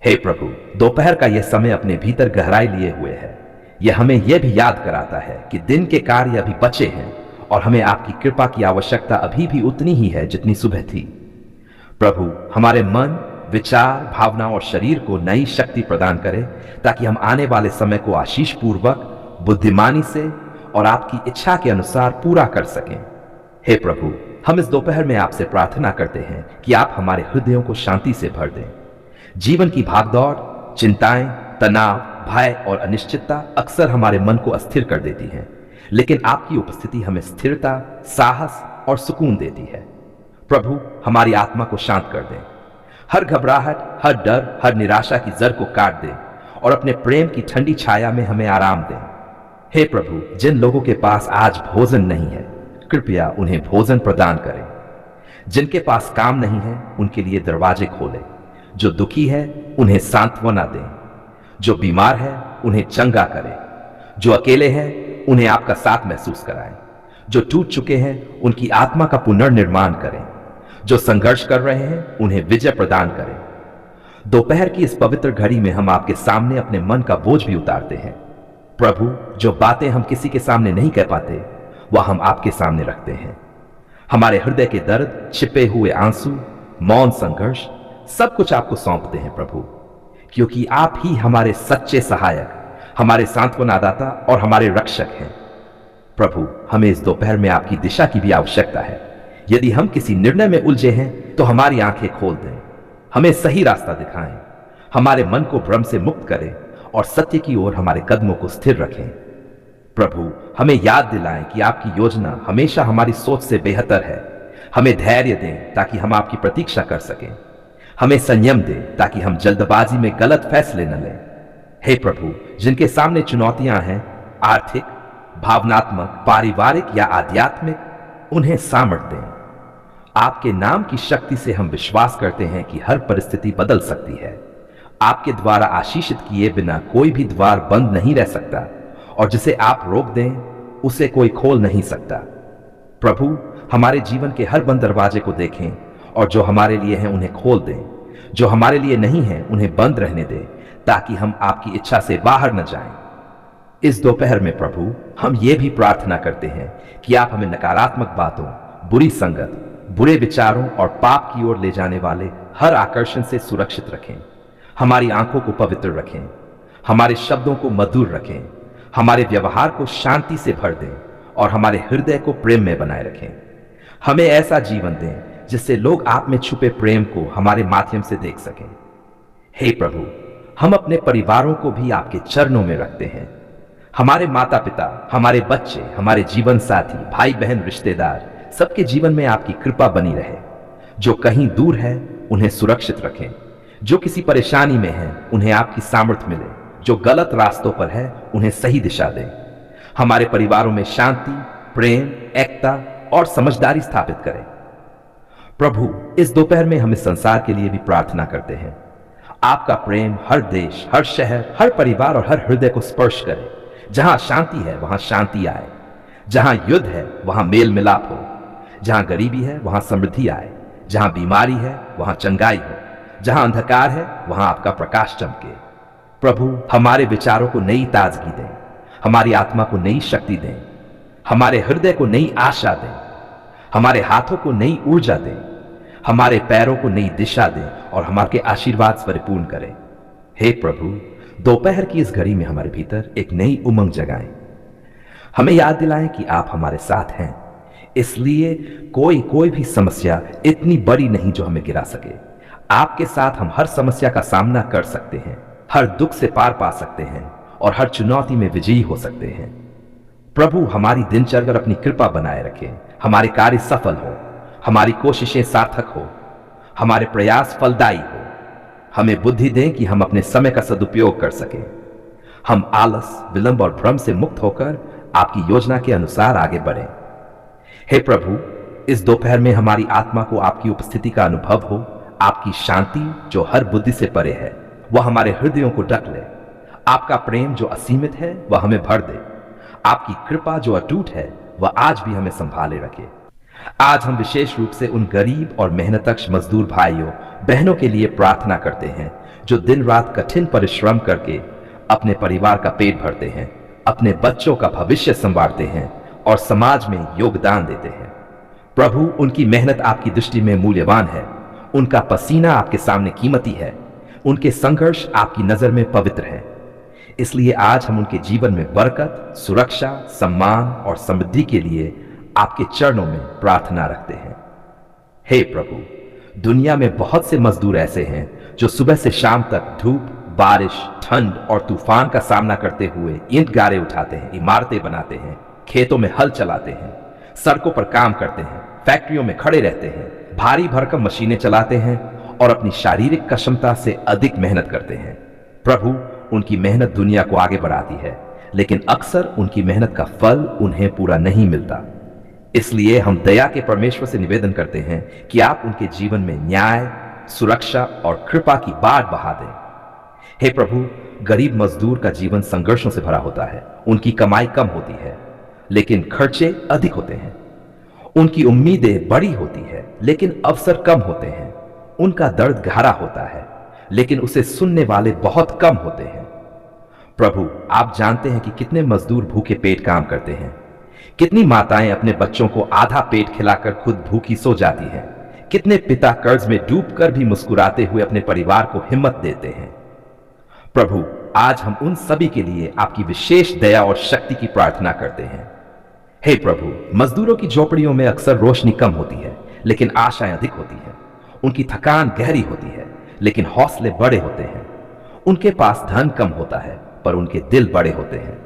हे प्रभु, दोपहर का यह समय अपने भीतर गहराई लिए हुए है। यह हमें यह भी याद कराता है कि दिन के कार्य अभी बचे हैं और हमें आपकी कृपा की आवश्यकता अभी भी उतनी ही है जितनी सुबह थी। प्रभु, हमारे मन, विचार, भावना और शरीर को नई शक्ति प्रदान करें ताकि हम आने वाले समय को आशीष पूर्वक, बुद्धिमानी से और आपकी इच्छा के अनुसार पूरा कर सकें। हे प्रभु, हम इस दोपहर में आपसे प्रार्थना करते हैं कि आप हमारे हृदयों को शांति से भर दें। जीवन की भागदौड़, चिंताएं, तनाव, भय और अनिश्चितता अक्सर हमारे मन को अस्थिर कर देती हैं, लेकिन आपकी उपस्थिति हमें स्थिरता, साहस और सुकून देती है। प्रभु, हमारी आत्मा को शांत कर दें। हर घबराहट, हर डर, हर निराशा की जड़ को काट दें और अपने प्रेम की ठंडी छाया में हमें आराम दें। हे प्रभु, जिन लोगों के पास आज भोजन नहीं है, कृपया उन्हें भोजन प्रदान करें। जिनके पास काम नहीं है, उनके लिए दरवाजे खोलें। जो दुखी है, उन्हें सांत्वना दें। जो बीमार है, उन्हें चंगा करें। जो अकेले हैं, उन्हें आपका साथ महसूस कराएं। जो टूट चुके हैं, उनकी आत्मा का पुनर्निर्माण करें। जो संघर्ष कर रहे हैं, उन्हें विजय प्रदान करें। दोपहर की इस पवित्र घड़ी में हम आपके सामने अपने मन का बोझ भी उतारते हैं। प्रभु, जो बातें हम किसी के सामने नहीं कह पाते, वह हम आपके सामने रखते हैं। हमारे हृदय के दर्द, छिपे हुए आंसू, मौन संघर्ष, सब कुछ आपको सौंपते हैं प्रभु, क्योंकि आप ही हमारे सच्चे सहायक, हमारे सांत्वनादाता और हमारे रक्षक हैं। प्रभु, हमें इस दोपहर में आपकी दिशा की भी आवश्यकता है। यदि हम किसी निर्णय में उलझे हैं, तो हमारी आंखें खोल दें, हमें सही रास्ता दिखाएं, हमारे मन को भ्रम से मुक्त करें और सत्य की ओर हमारे कदमों को स्थिर रखें। प्रभु, हमें याद दिलाएं कि आपकी योजना हमेशा हमारी सोच से बेहतर है। हमें धैर्य दें ताकि हम आपकी प्रतीक्षा कर सकें। हमें संयम दें ताकि हम जल्दबाजी में गलत फैसले न लें। हे प्रभु, जिनके सामने चुनौतियां हैं, आर्थिक, भावनात्मक, पारिवारिक या आध्यात्मिक, उन्हें सामर्थ्य दें। आपके नाम की शक्ति से हम विश्वास करते हैं कि हर परिस्थिति बदल सकती है। आपके द्वारा आशीषित किए बिना कोई भी द्वार बंद नहीं रह सकता और जिसे आप रोक दें, उसे कोई खोल नहीं सकता। प्रभु, हमारे जीवन के हर बंद दरवाजे को देखें और जो हमारे लिए हैं उन्हें खोल दें। जो हमारे लिए नहीं है, उन्हें बंद रहने दें ताकि हम आपकी इच्छा से बाहर न जाएं। इस दोपहर में प्रभु, हम ये भी प्रार्थना करते हैं कि आप हमें नकारात्मक बातों, बुरी संगत, बुरे विचारों और पाप की ओर ले जाने वाले हर आकर्षण से सुरक्षित रखें। हमारी आंखों को पवित्र रखें, हमारे शब्दों को मधुर रखें, हमारे व्यवहार को शांति से भर दें और हमारे हृदय को प्रेम में बनाए रखें। हमें ऐसा जीवन दें जिससे लोग आप में छुपे प्रेम को हमारे माध्यम से देख सकें। हे प्रभु, हम अपने परिवारों को भी आपके चरणों में रखते हैं। हमारे माता पिता, हमारे बच्चे, हमारे जीवन साथी, भाई बहन, रिश्तेदार, सबके जीवन में आपकी कृपा बनी रहे। जो कहीं दूर है, उन्हें सुरक्षित रखें। जो किसी परेशानी में है, उन्हें आपकी सामर्थ्य मिले। जो गलत रास्तों पर है, उन्हें सही दिशा दें। हमारे परिवारों में शांति, प्रेम, एकता और समझदारी स्थापित करें। प्रभु, इस दोपहर में हम इस संसार के लिए भी प्रार्थना करते हैं। आपका प्रेम हर देश, हर शहर, हर परिवार और हर हृदय को स्पर्श करे। जहां शांति है, वहां शांति आए। जहां युद्ध है, वहां मेल मिलाप हो। जहां गरीबी है, वहां समृद्धि आए। जहां बीमारी है, वहां चंगाई हो। जहां अंधकार है, वहां आपका प्रकाश चमके। प्रभु, हमारे विचारों को नई ताजगी दें, हमारी आत्मा को नई शक्ति दें, हमारे हृदय को नई आशा दें, हमारे हाथों को नई ऊर्जा दें, हमारे पैरों को नई दिशा दें और हमारे आशीर्वाद से परिपूर्ण करें। हे प्रभु, दोपहर की इस घड़ी में हमारे भीतर एक नई उमंग जगाएं। हमें याद दिलाएं कि आप हमारे साथ हैं, इसलिए कोई भी समस्या इतनी बड़ी नहीं जो हमें गिरा सके। आपके साथ हम हर समस्या का सामना कर सकते हैं, हर दुख से पार पा सकते हैं और हर चुनौती में विजयी हो सकते हैं। प्रभु, हमारी दिनचर्या अपनी कृपा बनाए रखें। हमारे कार्य सफल हो, हमारी कोशिशें सार्थक हो, हमारे प्रयास फलदायी हो। हमें बुद्धि दें कि हम अपने समय का सदुपयोग कर सकें। हम आलस, विलंब और भ्रम से मुक्त होकर आपकी योजना के अनुसार आगे बढ़ें। हे प्रभु, इस दोपहर में हमारी आत्मा को आपकी उपस्थिति का अनुभव हो। आपकी शांति जो हर बुद्धि से परे है, वह हमारे हृदयों को ढक ले। आपका प्रेम जो असीमित है, वह हमें भर दे। आपकी कृपा जो अटूट है, वह आज भी हमें संभाले रखे। आज हम विशेष रूप से उन गरीब और मेहनतकश मजदूर भाइयों बहनों के लिए प्रार्थना करते हैं जो दिन रात कठिन परिश्रम करके अपने परिवार का पेट भरते हैं, अपने बच्चों का भविष्य संवारते हैं और समाज में योगदान देते हैं। प्रभु, उनकी मेहनत आपकी दृष्टि में मूल्यवान है, उनका पसीना आपके सामने कीमती है, उनके संघर्ष आपकी नजर में पवित्र हैं। इसलिए आज हम उनके जीवन में बरकत, सुरक्षा, सम्मान और समृद्धि के लिए आपके चरणों में प्रार्थना रखते हैं। हे प्रभु, दुनिया में बहुत से मजदूर ऐसे हैं जो सुबह से शाम तक धूप, बारिश, ठंड और तूफान का सामना करते हुए ईंट गारे उठाते हैं, इमारतें बनाते हैं, खेतों में हल चलाते हैं, सड़कों पर काम करते हैं, फैक्ट्रियों में खड़े रहते हैं, भारी भरकम मशीनें चलाते हैं और अपनी शारीरिक क्षमता से अधिक मेहनत करते हैं। प्रभु, उनकी मेहनत दुनिया को आगे बढ़ाती है, लेकिन अक्सर उनकी मेहनत का फल उन्हें पूरा नहीं मिलता। इसलिए हम दया के परमेश्वर से निवेदन करते हैं कि आप उनके जीवन में न्याय, सुरक्षा और कृपा की बाढ़ बहा दें। हे प्रभु, गरीब मजदूर का जीवन संघर्षों से भरा होता है। उनकी कमाई कम होती है, लेकिन खर्चे अधिक होते हैं। उनकी उम्मीदें बड़ी होती है, लेकिन अवसर कम होते हैं। उनका दर्द गहरा होता है, लेकिन उसे सुनने वाले बहुत कम होते हैं। प्रभु, आप जानते हैं कि कितने मजदूर भूखे पेट काम करते हैं, कितनी माताएं अपने बच्चों को आधा पेट खिलाकर खुद भूखी सो जाती हैं, कितने पिता कर्ज में डूबकर भी मुस्कुराते हुए अपने परिवार को हिम्मत देते हैं। प्रभु, आज हम उन सभी के लिए आपकी विशेष दया और शक्ति की प्रार्थना करते हैं। हे प्रभु, मजदूरों की झोपड़ियों में अक्सर रोशनी कम होती है, लेकिन आशाएं अधिक होती है। उनकी थकान गहरी होती है, लेकिन हौसले बड़े होते हैं। उनके पास धन कम होता है, पर उनके दिल बड़े होते हैं।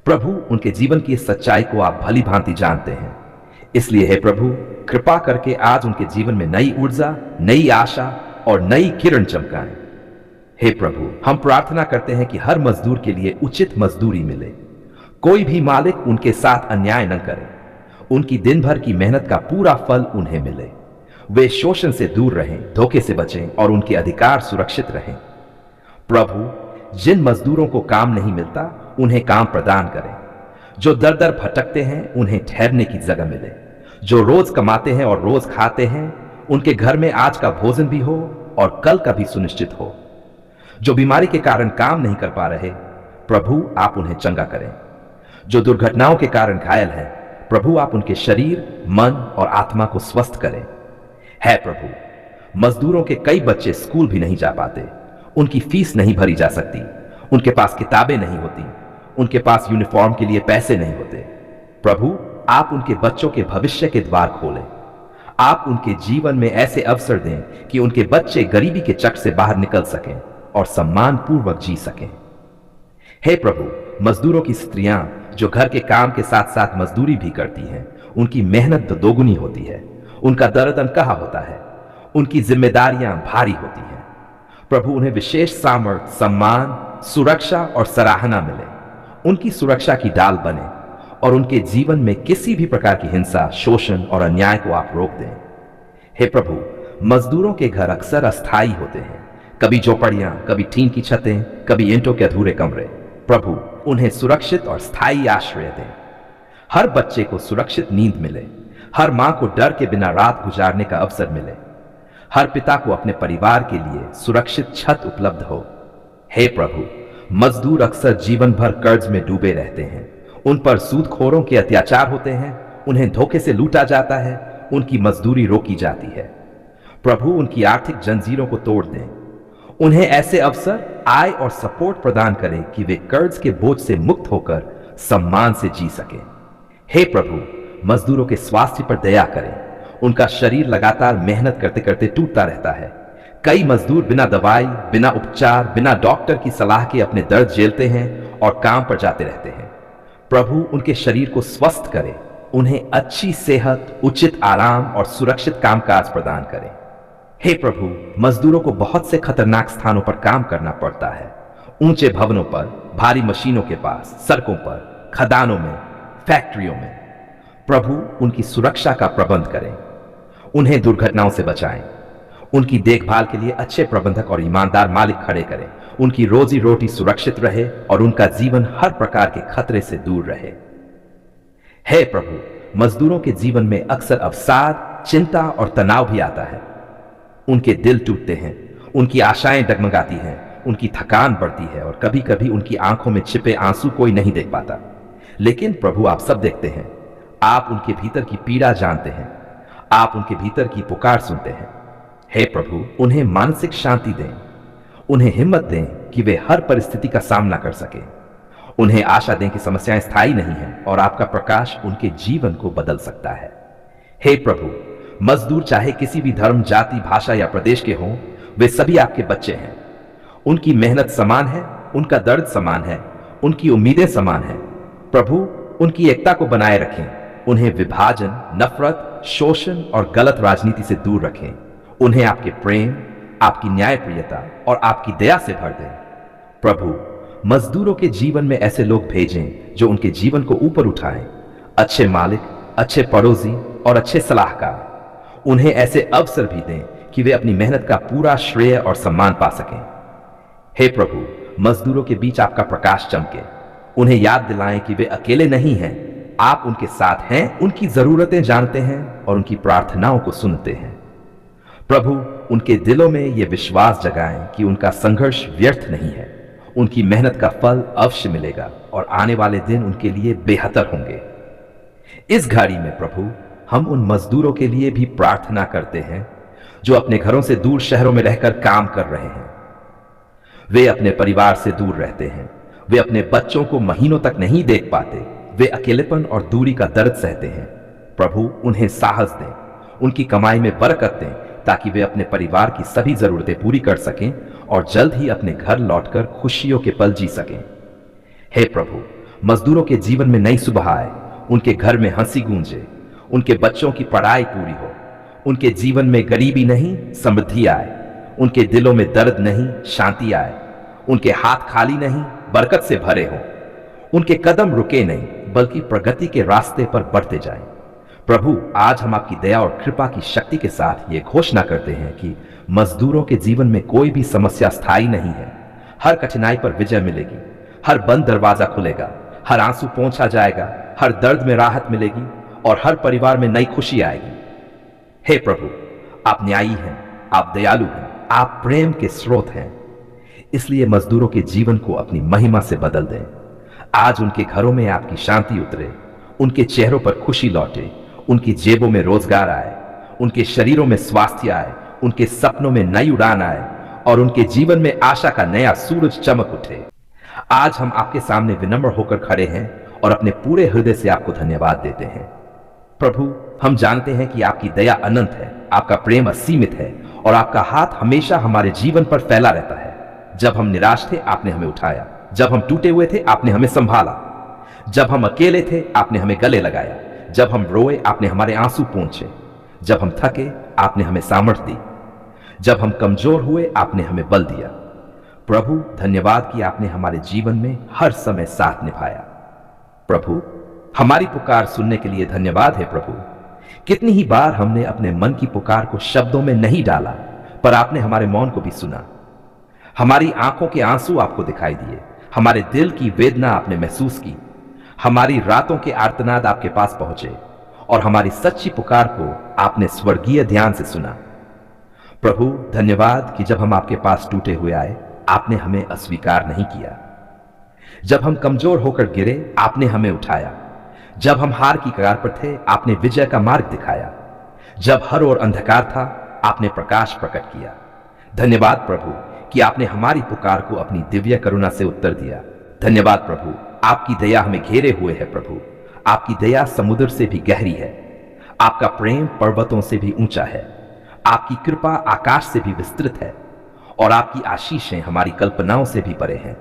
प्रभु, उनके जीवन की इस सच्चाई को आप भली भांति जानते हैं। इसलिए हे प्रभु, कृपा करके आज उनके जीवन में नई ऊर्जा, नई आशा और नई किरण चमकाएं। हे प्रभु, हम प्रार्थना करते हैं कि हर मजदूर के लिए उचित मजदूरी मिले। कोई भी मालिक उनके साथ अन्याय न करे। उनकी दिन भर की मेहनत का पूरा फल उन्हें मिले। वे शोषण से दूर रहें, धोखे से बचें और उनके अधिकार सुरक्षित रहें। प्रभु, जिन मजदूरों को काम नहीं मिलता, उन्हें काम प्रदान करें। जो दर दर भटकते हैं, उन्हें ठहरने की जगह मिले। जो रोज कमाते हैं और रोज खाते हैं, उनके घर में आज का भोजन भी हो और कल का भी सुनिश्चित हो। जो बीमारी के कारण काम नहीं कर पा रहे, प्रभु आप उन्हें चंगा करें। जो दुर्घटनाओं के कारण घायल हैं, प्रभु आप उनके शरीर, मन और आत्मा को स्वस्थ करें। है प्रभु, मजदूरों के कई बच्चे स्कूल भी नहीं जा पाते। उनकी फीस नहीं भरी जा सकती। उनके पास किताबें नहीं होती। उनके पास यूनिफॉर्म के लिए पैसे नहीं होते। प्रभु, आप उनके बच्चों के भविष्य के द्वार खोलें। आप उनके जीवन में ऐसे अवसर दें कि उनके बच्चे गरीबी के चक्र से बाहर निकल सकें और सम्मान पूर्वक जी सकें। हे प्रभु, मजदूरों की स्त्रियां जो घर के काम के साथ साथ मजदूरी भी करती हैं, उनकी मेहनत तो दोगुनी होती है। उनका दर्द अनकहा होता है। उनकी जिम्मेदारियां भारी होती हैं। प्रभु, उन्हें विशेष सामर्थ्य, सम्मान, सुरक्षा और सराहना मिले। उनकी सुरक्षा की डाल बने और उनके जीवन में किसी भी प्रकार की हिंसा, शोषण और अन्याय को आप रोक दें। हे प्रभु, मजदूरों के घर अक्सर अस्थायी होते हैं। कभी झोपड़ियां, कभी टीन की छतें, कभी ईंटों के अधूरे कमरे। प्रभु, उन्हें सुरक्षित और स्थायी आश्रय दें। हर बच्चे को सुरक्षित नींद मिले। हर मां को डर के बिना रात गुजारने का अवसर मिले। हर पिता को अपने परिवार के लिए सुरक्षित छत उपलब्ध हो। हे प्रभु, मजदूर अक्सर जीवन भर कर्ज में डूबे रहते हैं। उन पर सूदखोरों के अत्याचार होते हैं। उन्हें धोखे से लूटा जाता है। उनकी मजदूरी रोकी जाती है। प्रभु, उनकी आर्थिक जंजीरों को तोड़ दें। उन्हें ऐसे अवसर, आय और सपोर्ट प्रदान करें कि वे कर्ज के बोझ से मुक्त होकर सम्मान से जी सकें। हे प्रभु, मजदूरों के स्वास्थ्य पर दया करें। उनका शरीर लगातार मेहनत करते करते टूटता रहता है। कई मजदूर बिना दवाई, बिना उपचार, बिना डॉक्टर की सलाह के अपने दर्द झेलते हैं और काम पर जाते रहते हैं। प्रभु, उनके शरीर को स्वस्थ करें। उन्हें अच्छी सेहत, उचित आराम और सुरक्षित कामकाज प्रदान करें। हे प्रभु, मजदूरों को बहुत से खतरनाक स्थानों पर काम करना पड़ता है। ऊंचे भवनों पर, भारी मशीनों के पास, सड़कों पर, खदानों में, फैक्ट्रियों में। प्रभु, उनकी सुरक्षा का प्रबंध करें। उन्हें दुर्घटनाओं से बचाएं। उनकी देखभाल के लिए अच्छे प्रबंधक और ईमानदार मालिक खड़े करें। उनकी रोजी रोटी सुरक्षित रहे और उनका जीवन हर प्रकार के खतरे से दूर रहे। हे प्रभु, मजदूरों के जीवन में अक्सर अवसाद, चिंता और तनाव भी आता है। उनके दिल टूटते हैं। उनकी आशाएं डगमगाती हैं, उनकी थकान बढ़ती है और कभी कभी उनकी आंखों में छिपे आंसू कोई नहीं देख पाता। लेकिन प्रभु आप सब देखते हैं। आप उनके भीतर की पीड़ा जानते हैं। आप उनके भीतर की पुकार सुनते हैं। हे प्रभु, उन्हें मानसिक शांति दें। उन्हें हिम्मत दें कि वे हर परिस्थिति का सामना कर सकें। उन्हें आशा दें कि समस्याएं स्थायी नहीं हैं और आपका प्रकाश उनके जीवन को बदल सकता है। हे प्रभु, मजदूर चाहे किसी भी धर्म, जाति, भाषा या प्रदेश के हों, वे सभी आपके बच्चे हैं। उनकी मेहनत समान है, उनका दर्द समान है, उनकी उम्मीदें समान हैं। प्रभु, उनकी एकता को बनाए रखें। उन्हें विभाजन, नफरत, शोषण और गलत राजनीति से दूर रखें। उन्हें आपके प्रेम, आपकी न्यायप्रियता और आपकी दया से भर दें। प्रभु, मजदूरों के जीवन में ऐसे लोग भेजें जो उनके जीवन को ऊपर उठाएं। अच्छे मालिक, अच्छे पड़ोसी और अच्छे सलाहकार। उन्हें ऐसे अवसर भी दें कि वे अपनी मेहनत का पूरा श्रेय और सम्मान पा सकें। हे प्रभु, मजदूरों के बीच आपका प्रकाश चमके। उन्हें याद दिलाएं कि वे अकेले नहीं हैं। आप उनके साथ हैं, उनकी जरूरतें जानते हैं और उनकी प्रार्थनाओं को सुनते हैं। प्रभु, उनके दिलों में यह विश्वास जगाएं कि उनका संघर्ष व्यर्थ नहीं है। उनकी मेहनत का फल अवश्य मिलेगा और आने वाले दिन उनके लिए बेहतर होंगे। इस घड़ी में प्रभु, हम उन मजदूरों के लिए भी प्रार्थना करते हैं जो अपने घरों से दूर शहरों में रहकर काम कर रहे हैं। वे अपने परिवार से दूर रहते हैं। वे अपने बच्चों को महीनों तक नहीं देख पाते। वे अकेलेपन और दूरी का दर्द सहते हैं। प्रभु, उन्हें साहस दें। उनकी कमाई में बरकत दें ताकि वे अपने परिवार की सभी जरूरतें पूरी कर सकें और जल्द ही अपने घर लौटकर खुशियों के पल जी सकें। हे प्रभु, मजदूरों के जीवन में नई सुबह आए। उनके घर में हंसी गूंजे। उनके बच्चों की पढ़ाई पूरी हो। उनके जीवन में गरीबी नहीं, समृद्धि आए। उनके दिलों में दर्द नहीं, शांति आए। उनके हाथ खाली नहीं, बरकत से भरे हों। उनके कदम रुके नहीं, बल्कि प्रगति के रास्ते पर बढ़ते जाएं। प्रभु, आज हम आपकी दया और कृपा की शक्ति के साथ ये घोषणा करते हैं कि मजदूरों के जीवन में कोई भी समस्या स्थायी नहीं है। हर कठिनाई पर विजय मिलेगी। हर बंद दरवाजा खुलेगा। हर आंसू पोंछा जाएगा। हर दर्द में राहत मिलेगी और हर परिवार में नई खुशी आएगी। हे प्रभु, आप न्यायी हैं, आप दयालु हैं, आप प्रेम के स्रोत हैं। इसलिए मजदूरों के जीवन को अपनी महिमा से बदल दें। आज उनके घरों में आपकी शांति उतरे। उनके चेहरों पर खुशी लौटे। उनकी जेबों में रोजगार आए। उनके शरीरों में स्वास्थ्य आए। उनके सपनों में नई उड़ान आए और उनके जीवन में आशा का नया सूरज चमक उठे। आज हम आपके सामने विनम्र होकर खड़े हैं और अपने पूरे हृदय से आपको धन्यवाद देते हैं। प्रभु, हम जानते हैं कि आपकी दया अनंत है, आपका प्रेम असीमित है और आपका हाथ हमेशा हमारे जीवन पर फैला रहता है। जब हम निराश थे, आपने हमें उठाया। जब हम टूटे हुए थे, आपने हमें संभाला। जब हम अकेले थे, आपने हमें गले लगाया। जब हम रोए, आपने हमारे आंसू पोंछे। जब हम थके, आपने हमें सामर्थ्य दी। जब हम कमजोर हुए, आपने हमें बल दिया। प्रभु, धन्यवाद कि आपने हमारे जीवन में हर समय साथ निभाया। प्रभु, हमारी पुकार सुनने के लिए धन्यवाद है। प्रभु, कितनी ही बार हमने अपने मन की पुकार को शब्दों में नहीं डाला, पर आपने हमारे मौन को भी सुना। हमारी आंखों के आंसू आपको दिखाई दिए। हमारे दिल की वेदना आपने महसूस की। हमारी रातों के आर्तनाद आपके पास पहुंचे और हमारी सच्ची पुकार को आपने स्वर्गीय ध्यान से सुना। प्रभु, धन्यवाद कि जब हम आपके पास टूटे हुए आए, आपने हमें अस्वीकार नहीं किया। जब हम कमजोर होकर गिरे, आपने हमें उठाया। जब हम हार की कगार पर थे, आपने विजय का मार्ग दिखाया। जब हर ओर अंधकार था, आपने प्रकाश प्रकट किया। धन्यवाद प्रभु कि आपने हमारी पुकार को अपनी दिव्य करुणा से उत्तर दिया। धन्यवाद प्रभु, आपकी दया हमें घेरे हुए है। प्रभु, आपकी दया समुद्र से भी गहरी है। आपका प्रेम पर्वतों से भी ऊंचा है। आपकी कृपा आकाश से भी विस्तृत है और आपकी आशीषें हमारी कल्पनाओं से भी परे हैं।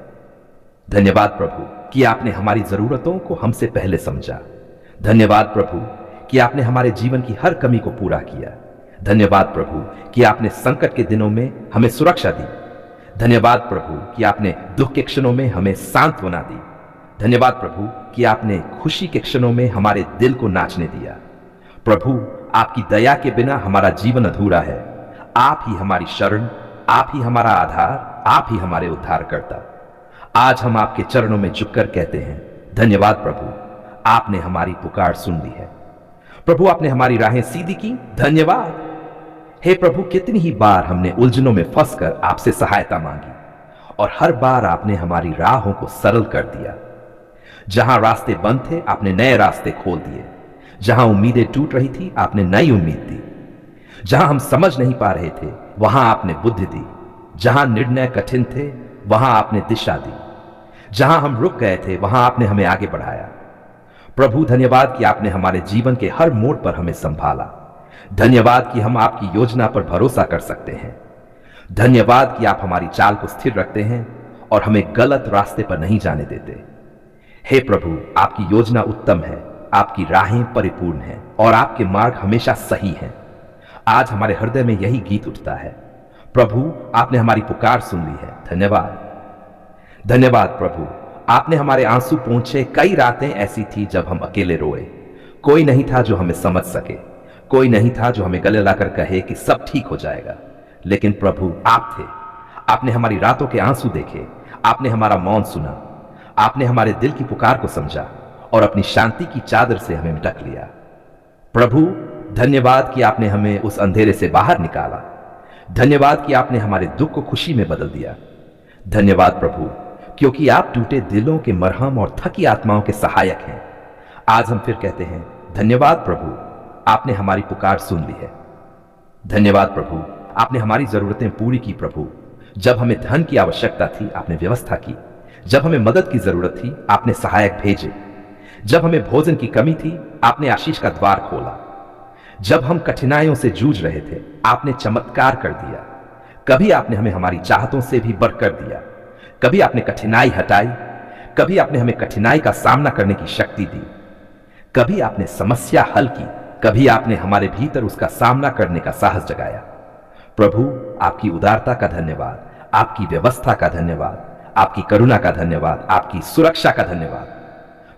धन्यवाद प्रभु कि आपने हमारी जरूरतों को हमसे पहले समझा। धन्यवाद प्रभु कि आपने हमारे जीवन की हर कमी को पूरा किया। धन्यवाद प्रभु कि आपने संकट के दिनों में हमें सुरक्षा दी। धन्यवाद प्रभु कि आपने दुख के क्षणों में हमें सांत्वना दी। धन्यवाद प्रभु कि आपने खुशी के क्षणों में हमारे दिल को नाचने दिया। प्रभु, आपकी दया के बिना हमारा जीवन अधूरा है। आप ही हमारी शरण, आप ही हमारा आधार, आप ही हमारे उद्धारकर्ता। आज हम आपके चरणों में झुककर कहते हैं, धन्यवाद प्रभु, आपने हमारी पुकार सुन ली है। प्रभु, आपने हमारी राहें सीधी की। धन्यवाद। हे प्रभु, कितनी ही बार हमने उलझनों में फंसकर आपसे सहायता मांगी और हर बार आपने हमारी राहों को सरल कर दिया। जहां रास्ते बंद थे, आपने नए रास्ते खोल दिए। जहां उम्मीदें टूट रही थी, आपने नई उम्मीद दी। जहां हम समझ नहीं पा रहे थे, वहां आपने बुद्धि दी। जहां निर्णय कठिन थे, वहां आपने दिशा दी। जहां हम रुक गए थे, वहां आपने हमें आगे बढ़ाया। प्रभु, धन्यवाद कि आपने हमारे जीवन के हर मोड़ पर हमें संभाला। धन्यवाद कि हम आपकी योजना पर भरोसा कर सकते हैं। धन्यवाद कि आप हमारी चाल को स्थिर रखते हैं और हमें गलत रास्ते पर नहीं जाने देते। हे प्रभु, आपकी योजना उत्तम है, आपकी राहें परिपूर्ण हैं और आपके मार्ग हमेशा सही हैं। आज हमारे हृदय में यही गीत उठता है। प्रभु, आपने हमारी पुकार सुन ली है। धन्यवाद। धन्यवाद प्रभु, आपने हमारे आंसू पोंछे। कई रातें ऐसी थी जब हम अकेले रोए। कोई नहीं था जो हमें समझ सके, कोई नहीं था जो हमें गले लाकर कहे कि सब ठीक हो जाएगा। लेकिन प्रभु, आप थे। आपने हमारी रातों के आंसू देखे, आपने हमारा मौन सुना, आपने हमारे दिल की पुकार को समझा और अपनी शांति की चादर से हमें ढक लिया। प्रभु, धन्यवाद कि आपने हमें उस अंधेरे से बाहर निकाला। धन्यवाद कि आपने हमारे दुख को खुशी में बदल दिया। धन्यवाद प्रभु, क्योंकि आप टूटे दिलों के मरहम और थकी आत्माओं के सहायक हैं। आज हम फिर कहते हैं, धन्यवाद प्रभु, आपने हमारी पुकार सुन ली है। धन्यवाद प्रभु, आपने हमारी जरूरतें पूरी की। प्रभु, जब हमें धन की आवश्यकता थी, आपने व्यवस्था की। जब हमें मदद की जरूरत थी, आपने सहायक भेजे। जब हमें भोजन की कमी थी, आपने आशीष का द्वार खोला। जब हम कठिनाइयों से जूझ रहे थे, आपने चमत्कार कर दिया। कभी आपने हमें हमारी चाहतों से भी बढ़कर दिया। कभी आपने कठिनाई हटाई, कभी आपने हमें कठिनाई का सामना करने की शक्ति दी। कभी आपने समस्या हल की, कभी आपने हमारे भीतर उसका सामना करने का साहस जगाया। प्रभु, आपकी उदारता का धन्यवाद, आपकी व्यवस्था का धन्यवाद, आपकी करुणा का धन्यवाद, आपकी सुरक्षा का धन्यवाद।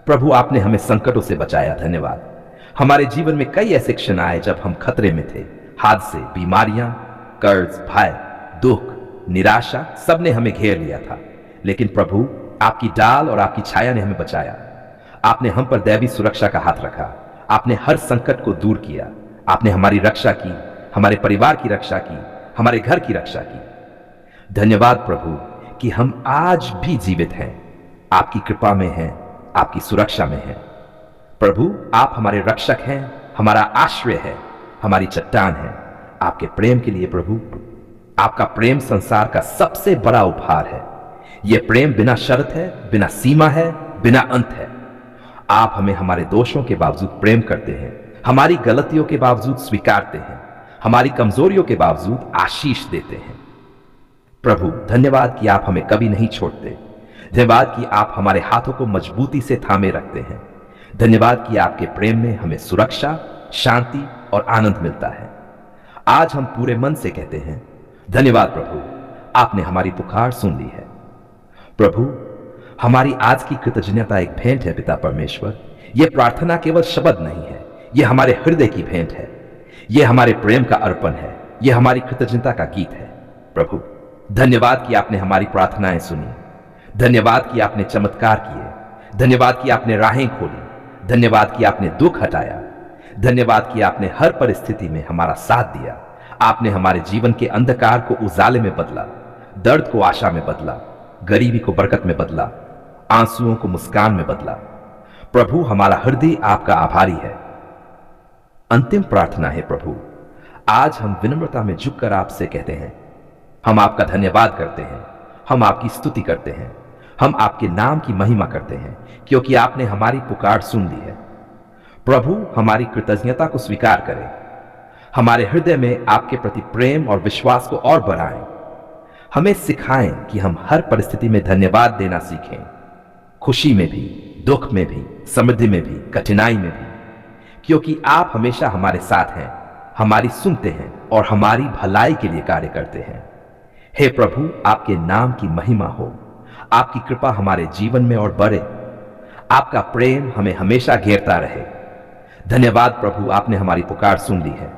प्रभु, आपने हमें संकटों से बचाया। धन्यवाद। हमारे जीवन में कई ऐसे क्षण आए जब हम खतरे में थे। हादसे, बीमारियां, कर्ज, भय, दुख, निराशा, सबने हमें घेर लिया था। लेकिन प्रभु, आपकी डाल और आपकी छाया ने हमें बचाया। आपने हम पर दैवी सुरक्षा का हाथ रखा। आपने हर संकट को दूर किया। आपने हमारी रक्षा की, हमारे परिवार की रक्षा की, हमारे घर की रक्षा की। धन्यवाद प्रभु कि हम आज भी जीवित हैं, आपकी कृपा में हैं, आपकी सुरक्षा में हैं। प्रभु, आप हमारे रक्षक हैं, हमारा आश्रय है, हमारी चट्टान है। आपके प्रेम के लिए प्रभु, आपका प्रेम संसार का सबसे बड़ा उपहार है। यह प्रेम बिना शर्त है, बिना सीमा है, बिना अंत है। आप हमें हमारे दोषों के बावजूद प्रेम करते हैं, हमारी गलतियों के बावजूद स्वीकारते हैं, हमारी कमजोरियों के बावजूद आशीष देते हैं। प्रभु, धन्यवाद कि आप हमें कभी नहीं छोड़ते। धन्यवाद कि आप हमारे हाथों को मजबूती से थामे रखते हैं। धन्यवाद कि आपके प्रेम में हमें सुरक्षा, शांति और आनंद मिलता है। आज हम पूरे मन से कहते हैं, धन्यवाद प्रभु, आपने हमारी पुकार सुन ली है। प्रभु, हमारी आज की कृतज्ञता एक भेंट है पिता परमेश्वर। यह प्रार्थना केवल शब्द नहीं है, यह हमारे हृदय की भेंट है। यह हमारे प्रेम का अर्पण है, यह हमारी कृतज्ञता का गीत है। प्रभु, धन्यवाद कि आपने हमारी प्रार्थनाएं सुनी। धन्यवाद कि आपने चमत्कार किए। धन्यवाद कि आपने राहें खोली। धन्यवाद कि आपने दुख हटाया। धन्यवाद कि आपने हर परिस्थिति में हमारा साथ दिया। आपने हमारे जीवन के अंधकार को उजाले में बदला, दर्द को आशा में बदला, गरीबी को बरकत में बदला, आंसुओं को मुस्कान में बदला। प्रभु, हमारा हृदय आपका आभारी है। अंतिम प्रार्थना है प्रभु, आज हम विनम्रता में झुककर आपसे कहते हैं, हम आपका धन्यवाद करते हैं, हम आपकी स्तुति करते हैं, हम आपके नाम की महिमा करते हैं, क्योंकि आपने हमारी पुकार सुन ली है। प्रभु, हमारी कृतज्ञता को स्वीकार करें। हमारे हृदय में आपके प्रति प्रेम और विश्वास को और बढ़ाएं। हमें सिखाएं कि हम हर परिस्थिति में धन्यवाद देना सीखें, खुशी में भी, दुख में भी, समृद्धि में भी, कठिनाई में भी, क्योंकि आप हमेशा हमारे साथ हैं, हमारी सुनते हैं और हमारी भलाई के लिए कार्य करते हैं। हे प्रभु, आपके नाम की महिमा हो। आपकी कृपा हमारे जीवन में और बढ़े। आपका प्रेम हमें हमेशा घेरता रहे। धन्यवाद प्रभु, आपने हमारी पुकार सुन ली है।